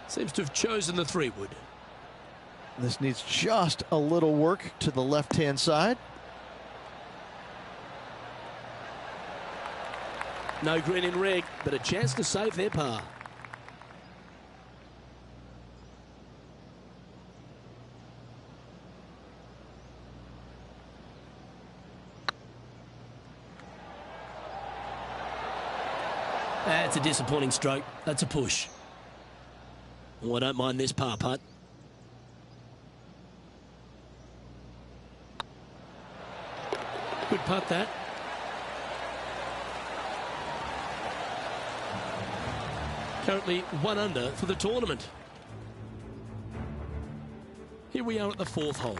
Seems to have chosen the 3-wood. This needs just a little work to the left-hand side. No green in red, but a chance to save their par. That's a disappointing stroke. That's a push. Oh, I don't mind this par putt. Good putt, that. Currently 1 under for the tournament. Here we are at the 4th hole.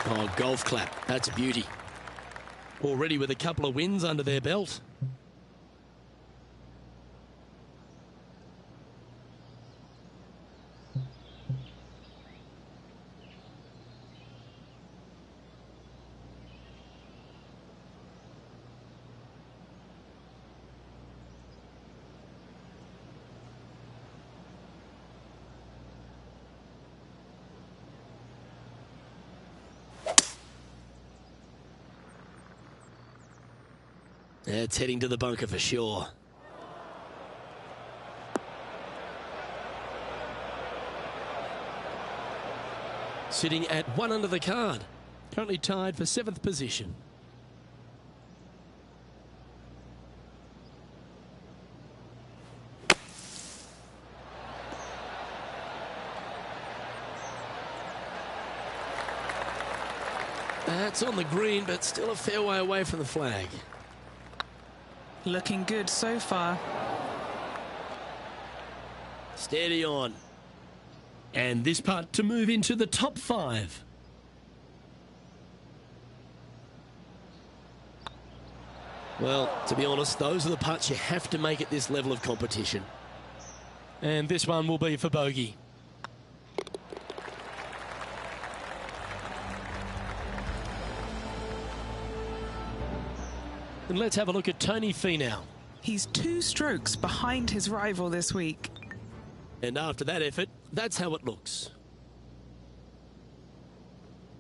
Oh, golf clap. That's a beauty. Already with a couple of wins under their belt. It's heading to the bunker for sure. Sitting at 1 under the card. Currently tied for 7th position. That's on the green, but still a fair way away from the flag. Looking good so far. Steady on. And this putt to move into the top 5. Well, to be honest, those are the putts you have to make at this level of competition. And this one will be for bogey. And let's have a look at Tony Finau. He's 2 strokes behind his rival this week. And after that effort, that's how it looks.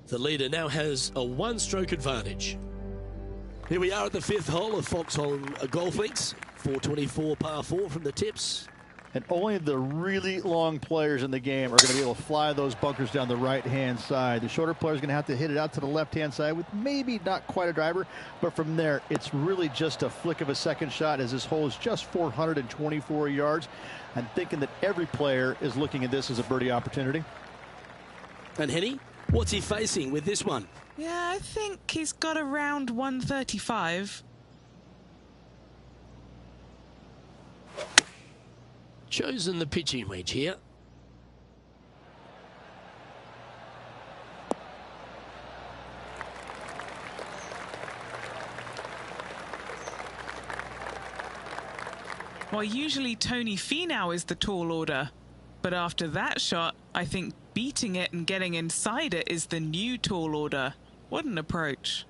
The leader now has a 1-stroke advantage. Here we are at the 5th hole of Foxhole Golf Links. 424 par 4 from the tips. And only the really long players in the game are going to be able to fly those bunkers down the right-hand side. The shorter players are going to have to hit it out to the left-hand side with maybe not quite a driver, but from there, it's really just a flick of a second shot, as this hole is just 424 yards. I'm thinking that every player is looking at this as a birdie opportunity. And Henny, what's he facing with this one? Yeah, I think he's got around 135. Chosen the pitching wedge here. Well, usually Tony Finau is the tall order, but after that shot, I think beating it and getting inside it is the new tall order. What an approach.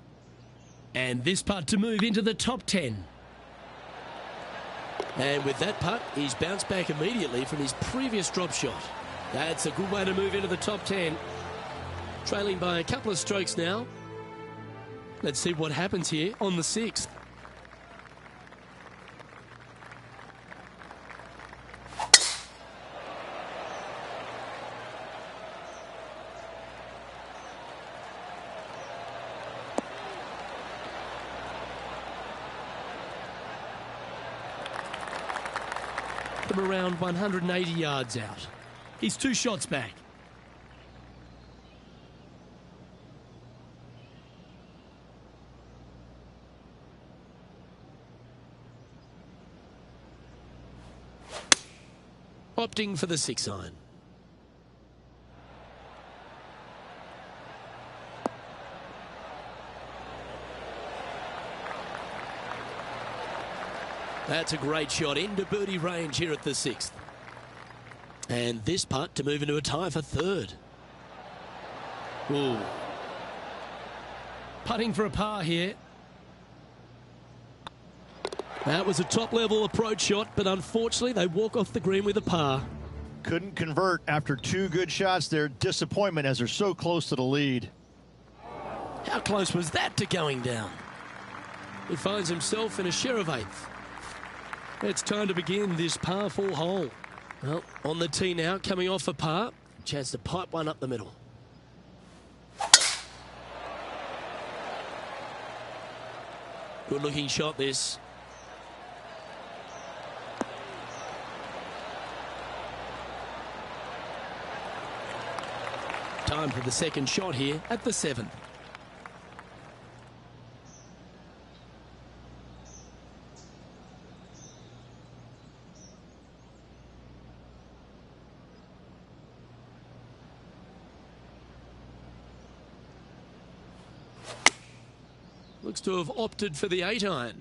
And this putt to move into the top 10. And with that putt, he's bounced back immediately from his previous drop shot. That's a good way to move into the top 10. Trailing by a couple of strokes now. Let's see what happens here on the 6th. From around 180 yards out. He's 2 shots back. Opting for the 6-iron. That's a great shot into birdie range here at the 6th. And this putt to move into a tie for 3rd. Ooh. Putting for a par here. That was a top-level approach shot, but unfortunately they walk off the green with a par. Couldn't convert after 2 good shots there. Disappointment as they're so close to the lead. How close was that to going down? He finds himself in a share of 8th. It's time to begin this par 4 hole. Well, on the tee now, coming off a par. Chance to pipe one up the middle. Good looking shot this. Time for the second shot here at the 7th. Looks to have opted for the 8-iron.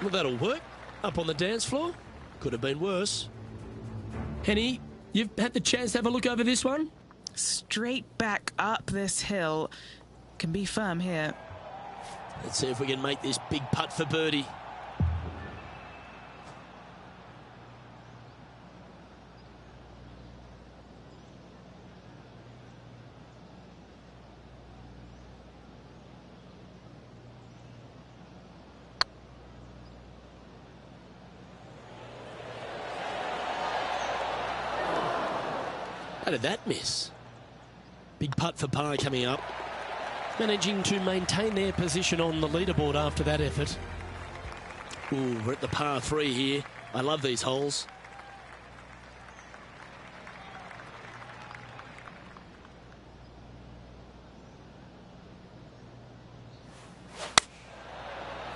Well, that'll work. Up on the dance floor. Could have been worse. Henny, you've had the chance to have a look over this one? Straight back up this hill. Can be firm here. Let's see if we can make this big putt for birdie. How did that miss? Big putt for par coming up. Managing to maintain their position on the leaderboard after that effort. Ooh, we're at the par 3 here. I love these holes.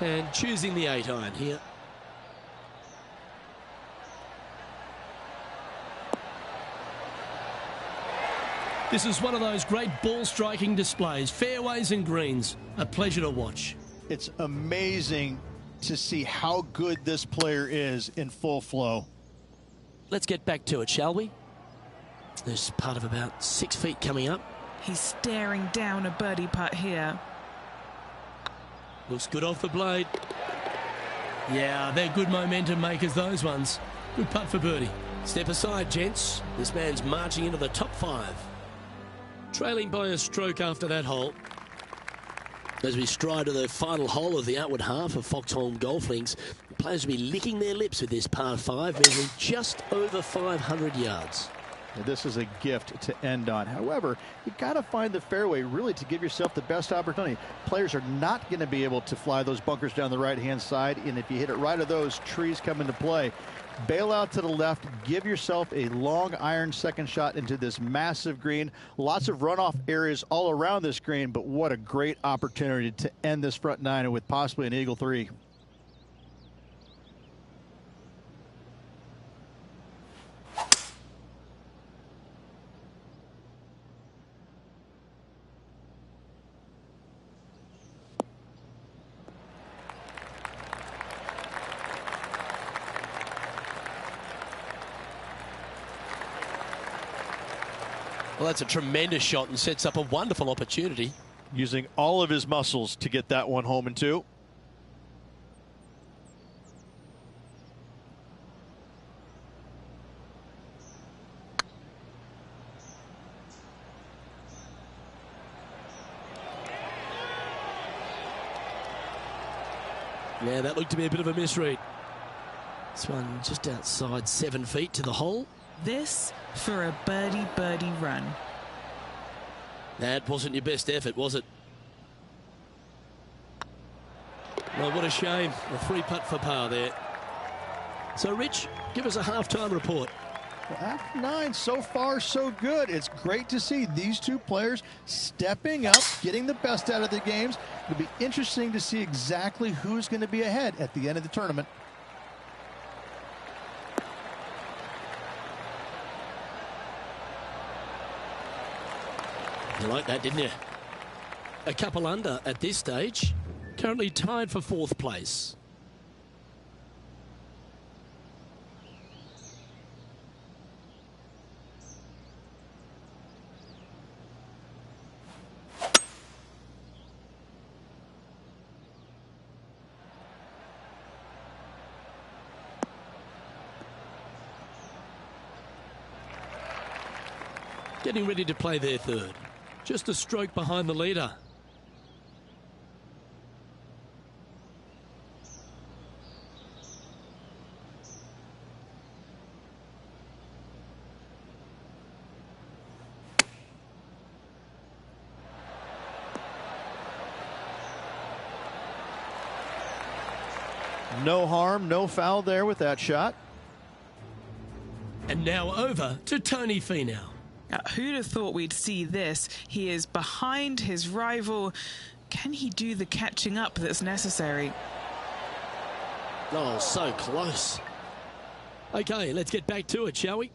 And choosing the 8-iron here. This is one of those great ball striking displays. Fairways and greens. A pleasure to watch. It's amazing to see how good this player is in full flow. Let's get back to it, shall we? There's part of about 6 feet coming up. He's staring down a birdie putt here. Looks good off the blade. Yeah, they're good momentum makers, those ones. Good putt for birdie. Step aside, gents. This man's marching into the top 5. Trailing by a stroke after that hole. As we stride to the final hole of the outward half of Foxholm Golf Links, the players will be licking their lips with this par 5, measuring just over 500 yards. This is a gift to end on. However, you got to find the fairway really to give yourself the best opportunity. Players are not going to be able to fly those bunkers down the right-hand side, and if you hit it right of those, trees come into play. Bail out to the left, give yourself a long iron second shot into this massive green. Lots of runoff areas all around this green, but what a great opportunity to end this front 9 with possibly an eagle 3. Well, that's a tremendous shot and sets up a wonderful opportunity. Using all of his muscles to get that one home in 2. Yeah, that looked to be a bit of a misread. This one just outside 7 feet to the hole. This for a birdie run. That wasn't your best effort, was it? Well, what a shame. A 3 putt for par there. So, Rich, give us a halftime report. Well, after 9, so far so good. It's great to see these two players stepping up, getting the best out of the games. It'll be interesting to see exactly who's going to be ahead at the end of the tournament. You like that, didn't you? A couple under at this stage. Currently tied for 4th place. Getting ready to play their 3rd. Just a stroke behind the leader. No harm, no foul there with that shot. And now over to Tony Finau. Who'd have thought we'd see this? He is behind his rival. Can he do the catching up that's necessary? Oh, so close. Okay, let's get back to it, shall we?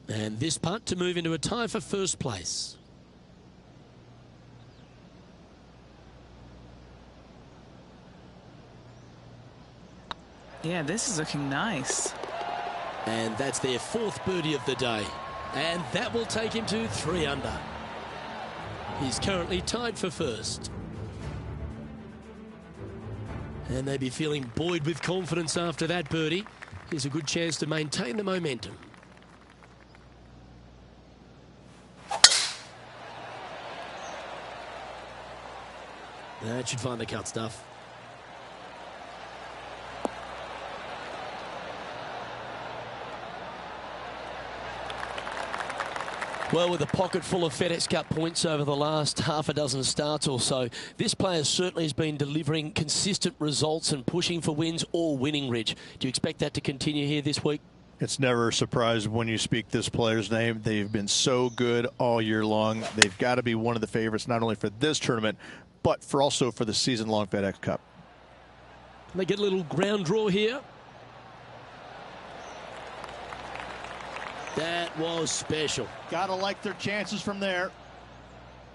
And this putt to move into a tie for 1st place. Yeah, this is looking nice. And that's their 4th birdie of the day. And that will take him to 3 under. He's currently tied for 1st. And they'd be feeling buoyed with confidence after that birdie. Here's a good chance to maintain the momentum. That should find the cut stuff. Well, with a pocket full of FedEx Cup points over the last half a dozen starts or so, this player certainly has been delivering consistent results and pushing for wins or winning, Rich. Do you expect that to continue here this week? It's never a surprise when you speak this player's name. They've been so good all year long. They've got to be one of the favorites, not only for this tournament, but also for the season-long FedEx Cup. They get a little ground draw here. That was special. Gotta like their chances from there.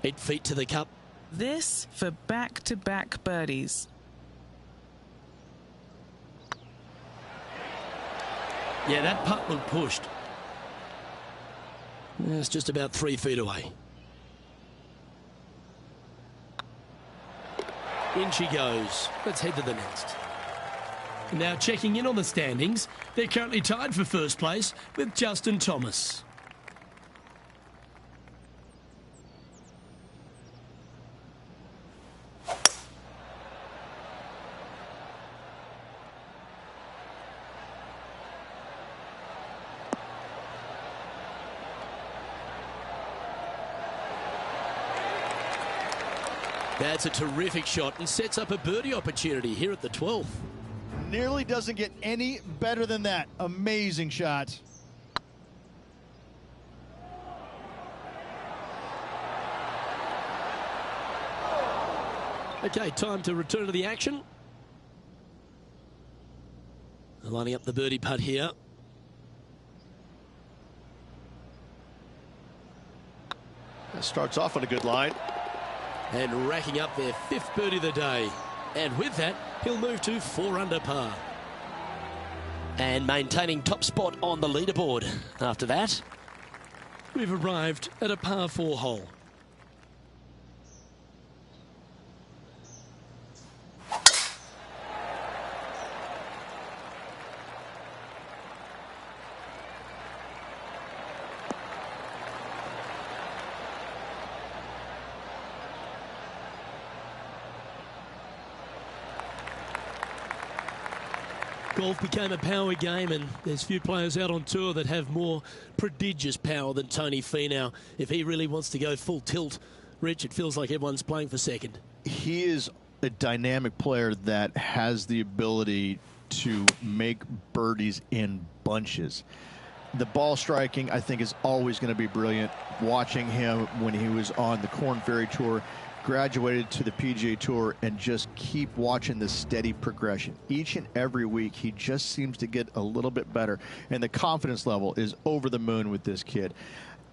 8 feet to the cup. This for back-to-back birdies. Yeah, that putt looked pushed. It's just about 3 feet away. In she goes. Let's head to the next. Now checking in on the standings, they're currently tied for 1st place with Justin Thomas. That's a terrific shot and sets up a birdie opportunity here at the 12th. Nearly doesn't get any better than that. Amazing shot. Okay, time to return to the action. Lining up the birdie putt here. That starts off on a good line. And racking up their 5th birdie of the day. And with that, he'll move to 4 under par. And maintaining top spot on the leaderboard. After that, we've arrived at a par 4 hole. Golf became a power game, and there's few players out on tour that have more prodigious power than Tony Finau. If he really wants to go full tilt, Rich, it feels like everyone's playing for second. He is a dynamic player that has the ability to make birdies in bunches. The ball striking, I think, is always going to be brilliant. Watching him when he was on the Korn Ferry Tour, graduated to the PGA Tour, and just keep watching the steady progression. Each and every week, he just seems to get a little bit better, and the confidence level is over the moon with this kid.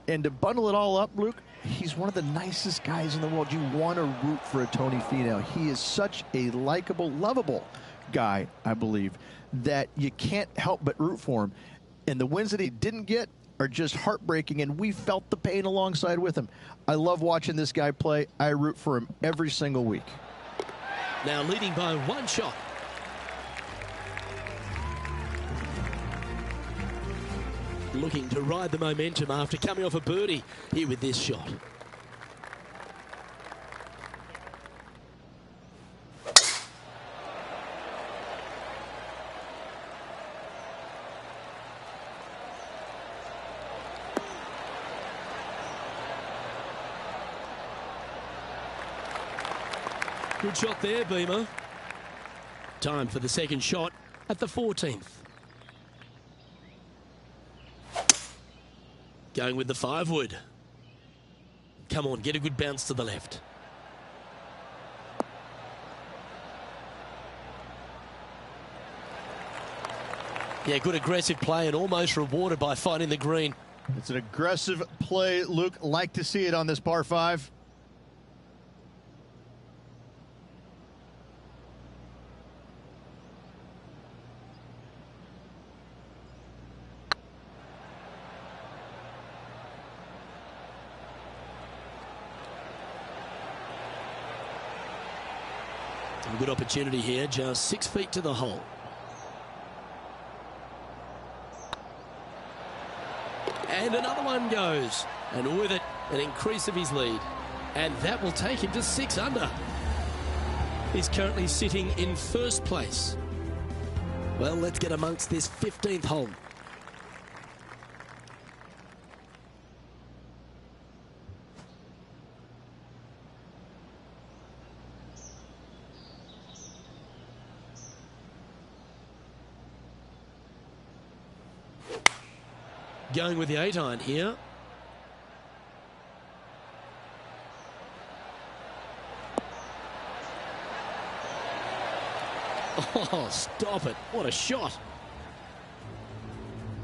And to bundle it all up, Luke, he's one of the nicest guys in the world. You want to root for a Tony Finau. He is such a likable, lovable guy, I believe, that you can't help but root for him. And the wins that he didn't get are just heartbreaking, and we felt the pain alongside with him. I love watching this guy play. I root for him every single week. Now leading by 1 shot. Looking to ride the momentum after coming off a birdie here with this shot. Good shot there, Beamer. Time for the second shot at the 14th. Going with the 5-wood. Come on, get a good bounce to the left. Yeah, good aggressive play and almost rewarded by finding the green. It's an aggressive play, Luke. Like to see it on this par 5. A good opportunity here, just 6 feet to the hole. And another one goes. And with it, an increase of his lead. And that will take him to 6 under. He's currently sitting in first place. Well, let's get amongst this 15th hole. Going with the 8-iron here. Oh, stop it. What a shot.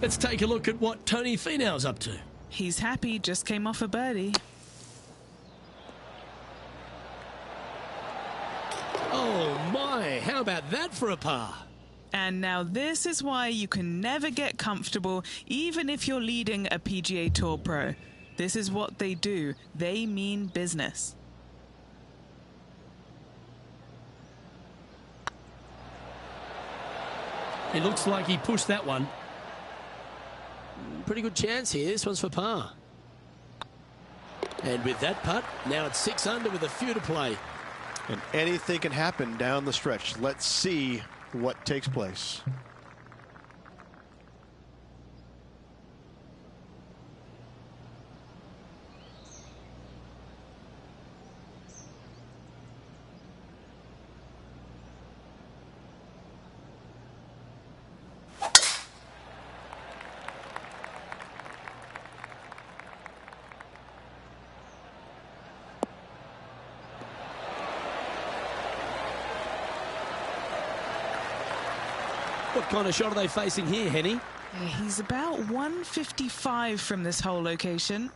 Let's take a look at what Tony Finau's up to. He's happy, just came off a birdie. Oh, my. How about that for a par? And now this is why you can never get comfortable, even if you're leading a PGA Tour pro. This is what they do. They mean business. It looks like he pushed that one. Pretty good chance here. This one's for par. And with that putt, now it's 6 under with a few to play. And anything can happen down the stretch. Let's see what takes place. What kind of shot are they facing here, Henny? Yeah, he's about 155 from this hole location.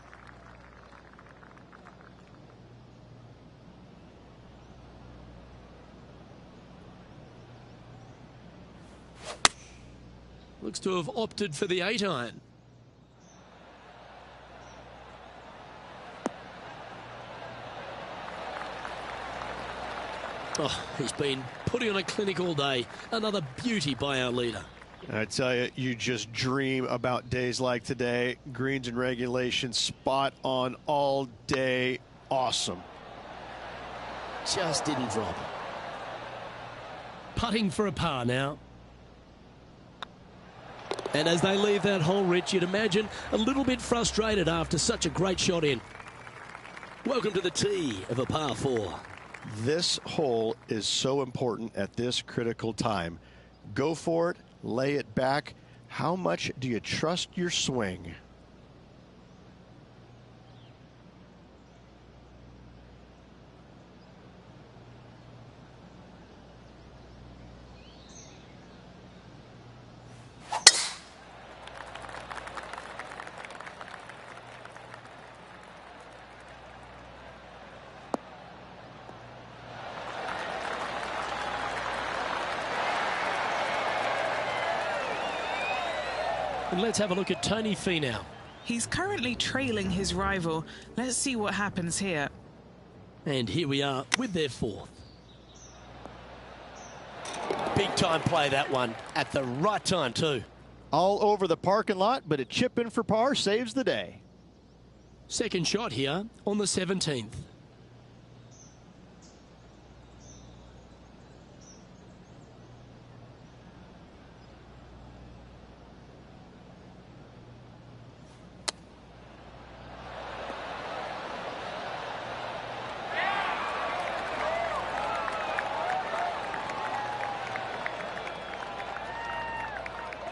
Looks to have opted for the 8-iron. Oh, he's been putting on a clinic all day. Another beauty by our leader. I tell you, you just dream about days like today. Greens and regulation, spot on all day. Awesome. Just didn't drop. Putting for a par now. And as they leave that hole, Rich, you'd imagine a little bit frustrated after such a great shot in. Welcome to the tee of a par 4. This hole is so important at this critical time. Go for it, lay it back. How much do you trust your swing? And let's have a look at Tony Finau. He's currently trailing his rival. Let's see what happens here. And here we are with their fourth. Big time play, that one, at the right time too. All over the parking lot, but a chip in for par saves the day. Second shot here on the 17th.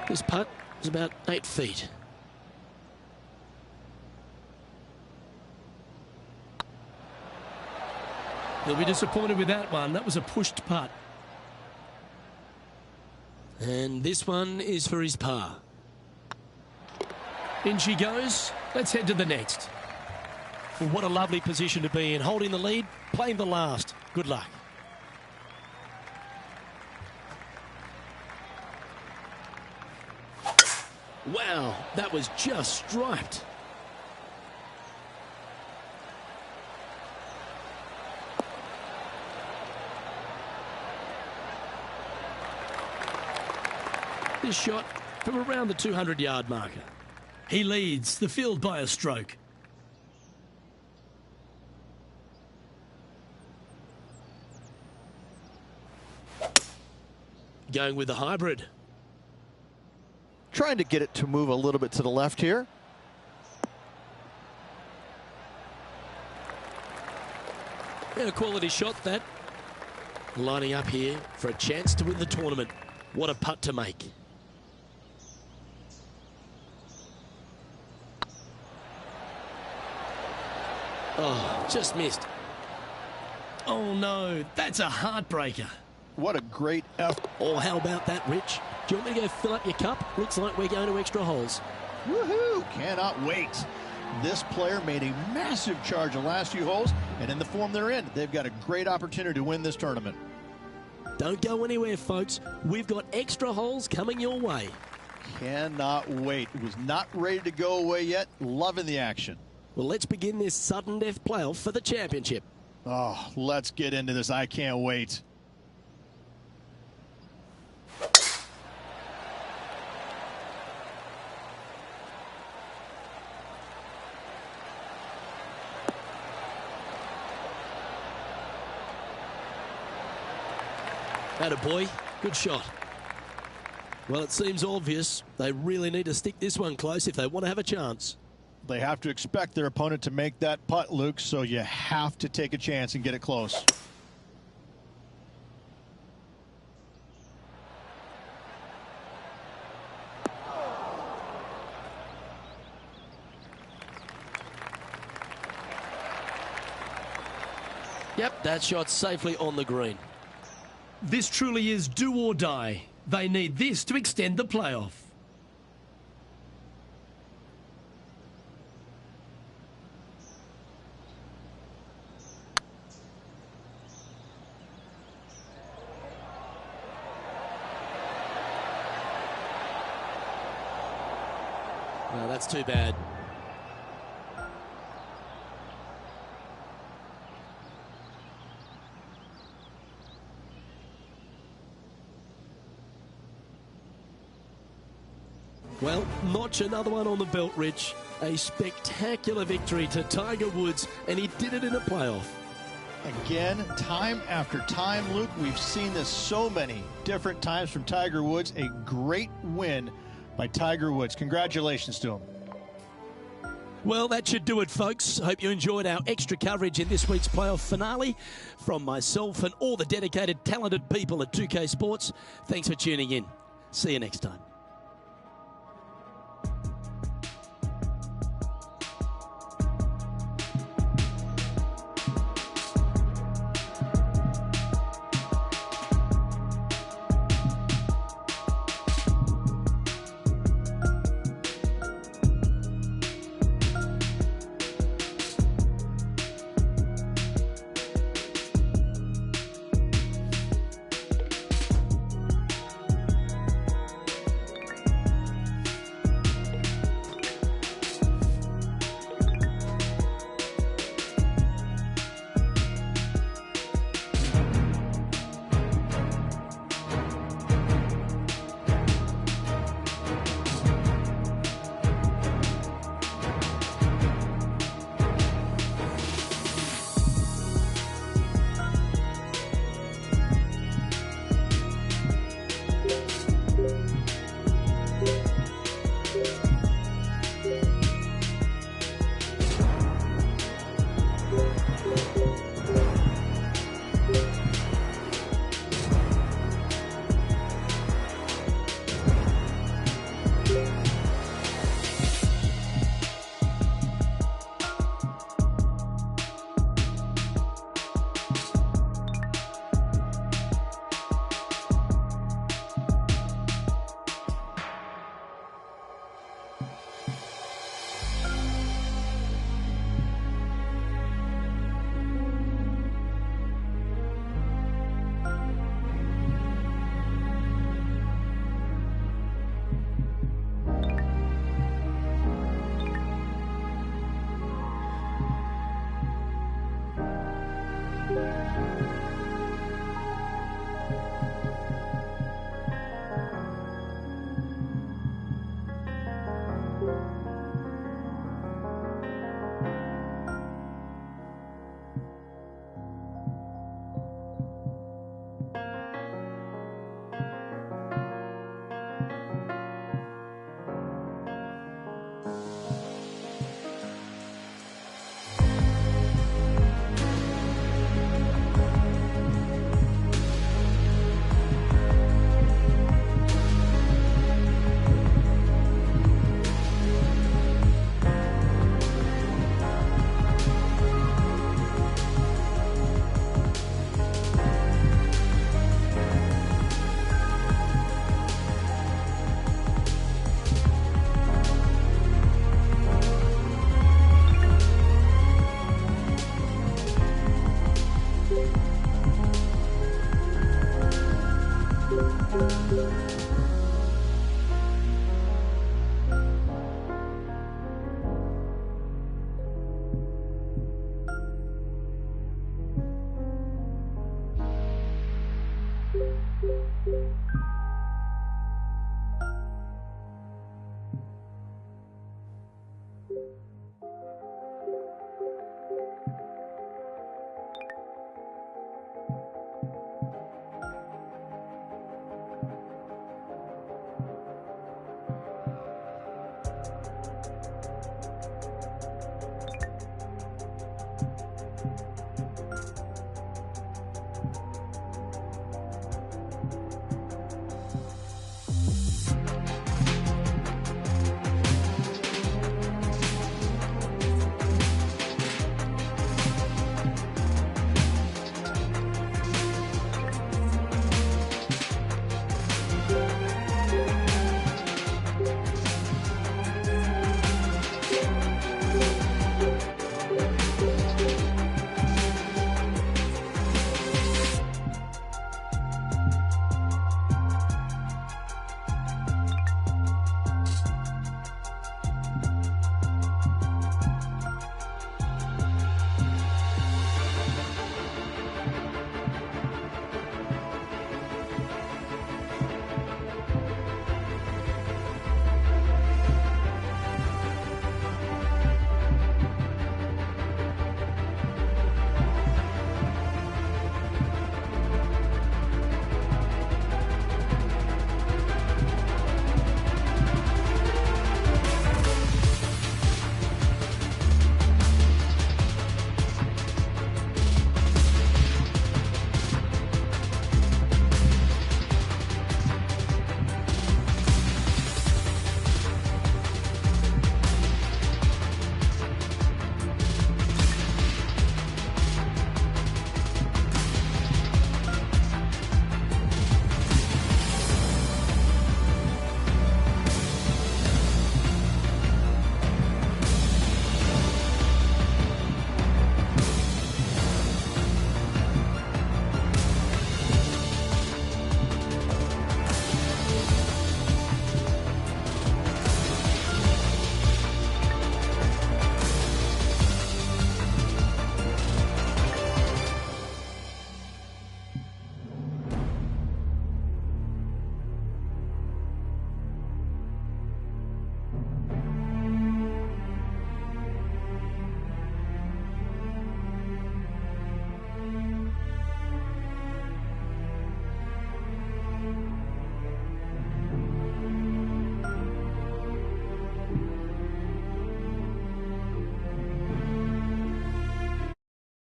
This putt is about 8 feet. He'll be disappointed with that one. That was a pushed putt. And this one is for his par. In she goes. Let's head to the next. Well, what a lovely position to be in. Holding the lead, playing the last. Good luck. Wow, that was just striped. This shot from around the 200-yard marker. He leads the field by a stroke. Going with the hybrid. Trying to get it to move a little bit to the left here. And a quality shot that. Lining up here for a chance to win the tournament. What a putt to make. Oh, just missed. Oh no, that's a heartbreaker. What a great effort. Oh, how about that, Rich? Do you want me to go fill up your cup? Looks like we're going to extra holes. Woohoo! Cannot wait. This player made a massive charge the last few holes, and in the form they're in, they've got a great opportunity to win this tournament. Don't go anywhere, folks. We've got extra holes coming your way. Cannot wait. It was not ready to go away yet. Loving the action. Well, let's begin this sudden death playoff for the championship. Oh, let's get into this. I can't wait. Attaboy, good shot. Well, it seems obvious. They really need to stick this one close if they want to have a chance. They have to expect their opponent to make that putt, Luke, so you have to take a chance and get it close. Yep, that shot's safely on the green. This truly is do or die. They need this to extend the playoff. No, that's too bad. Well, notch another one on the belt, Rich. A spectacular victory to Tiger Woods, and he did it in a playoff. Again, time after time, Luke, we've seen this so many different times from Tiger Woods. A great win by Tiger Woods. Congratulations to him. Well, that should do it, folks. Hope you enjoyed our extra coverage in this week's playoff finale. From myself and all the dedicated, talented people at 2K Sports, thanks for tuning in. See you next time.